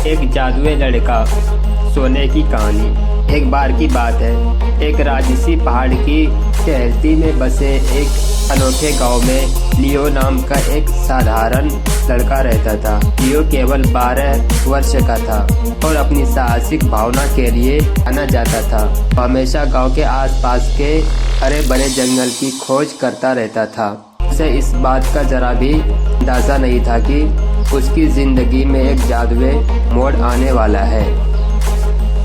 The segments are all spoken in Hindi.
एक जादुई लड़का सोने की कहानी। एक बार की बात है, एक राजसी पहाड़ की टहलती में बसे एक अनोखे गांव में लियो नाम का एक साधारण लड़का रहता था। लियो केवल 12 वर्ष का था और अपनी साहसिक भावना के लिए जाना जाता था। हमेशा गांव के आसपास के हरे भरे जंगल की खोज करता रहता था। उसे इस बात का जरा भी अंदाजा नहीं था कि उसकी जिंदगी में एक जादुई मोड़ आने वाला है।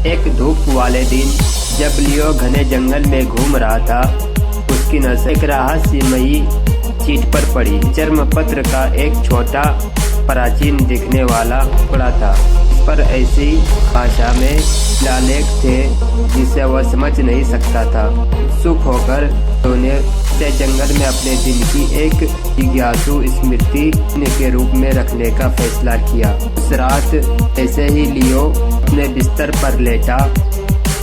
एक धूप वाले दिन जब लियो घने जंगल में घूम रहा था, उसकी नजर एक रहस्यमयी चीज पर पड़ी। चर्मपत्र का एक छोटा प्राचीन दिखने वाला टुकड़ा था। इस पर ऐसी भाषा में शिलालेख थे जिसे वह समझ नहीं सकता था। उत्सुक होकर उन्होंने उसे जंगल में अपने दिन की एक जिज्ञासु स्मृति के रूप में रखने का फैसला किया। उस रात ऐसे ही लियो अपने बिस्तर पर लेटा,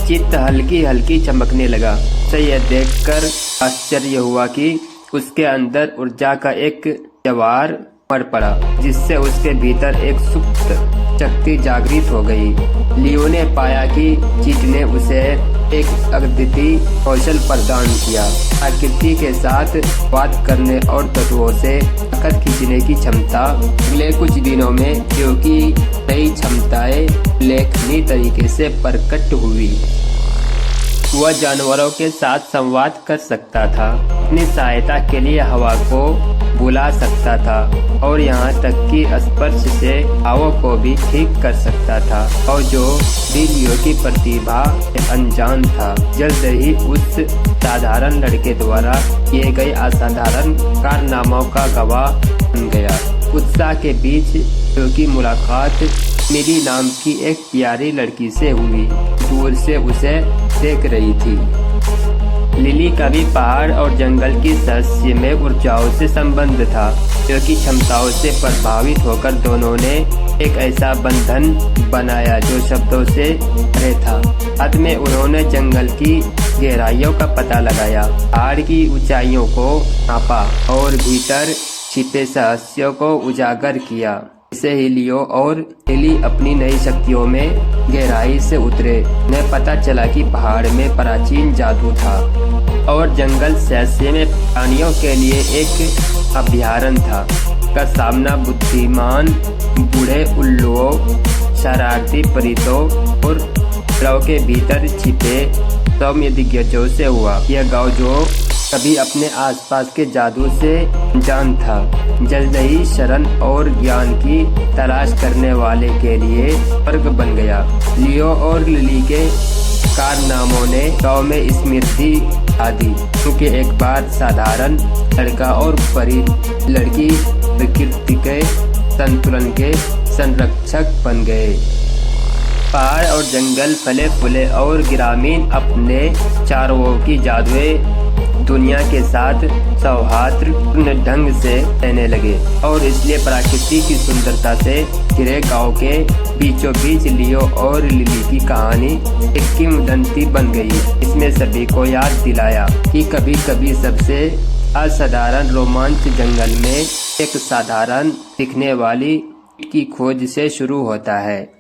चित्त हल्की हल्की चमकने लगा। उसे यह देखकर आश्चर्य हुआ कि उसके अंदर ऊर्जा का एक जवार उमड़ पड़ा, जिससे उसके भीतर एक सुप्त शक्ति जागृत हो गई। लियो ने पाया कि चीज ने उसे एक अद्वितीय कौशल प्रदान किया। प्रकृति के साथ बात करने और तत्वों से ताकत खींचने की क्षमता। अगले कुछ दिनों में लियो की नई क्षमताएं उल्लेखनीय तरीके से प्रकट हुई। वह जानवरों के साथ संवाद कर सकता था, अपनी सहायता के लिए हवा को बुला सकता था और यहाँ तक कि स्पर्श से भावों को भी ठीक कर सकता था। और जो लियो की प्रतिभा अनजान था, जल्द ही उस साधारण लड़के द्वारा किए गए असाधारण कारनामों का गवाह बन गया। उत्साह के बीच लियो की मुलाकात मिली नाम की एक प्यारी लड़की से हुई। दूर से उसे देख रही थी। लिली का भी पहाड़ और जंगल की रहस्यमय ऊर्जाओं से संबंध था, जो की क्षमताओं से प्रभावित होकर दोनों ने एक ऐसा बंधन बनाया जो शब्दों से परे था। अंत में उन्होंने जंगल की गहराइयों का पता लगाया, पहाड़ की ऊंचाइयों को नापा और भीतर छिपे रहस्यों को उजागर किया। इसे ही लियो और लिली अपनी नई शक्तियों में गहराई से उतरे। उन्हें पता चला कि पहाड़ में प्राचीन जादू था और जंगल रहस्यमय प्राणियों के लिए एक अभयारण्य था। का सामना बुद्धिमान बूढ़े उल्लुओं, शरारती परितों और गांव के भीतर छिपे सौम्य दिग्गजों से हुआ। यह गांव जो कभी अपने आसपास के जादू से अनजान था, जल्द ही शरण और ज्ञान की तलाश करने वाले के लिए स्वर्ग बन गया। लियो और लिली के कारनामों ने गांव में स्मृति ला दी, क्योंकि एक बार साधारण लड़का और परी लड़की प्रकृति के संतुलन के संरक्षक बन गए। पहाड़ और जंगल फले फूले और ग्रामीण अपने चारों ओर की जादुई दुनिया के साथ सौहार्दपूर्ण ढंग से रहने लगे और इसलिए प्रकृति की सुंदरता से घिरे गांव के बीचों बीच लियो और लिली की कहानी एक किंवदंती बन गई। इसमें सभी को याद दिलाया कि कभी कभी सबसे असाधारण रोमांच जंगल में एक साधारण दिखने वाली की खोज से शुरू होता है।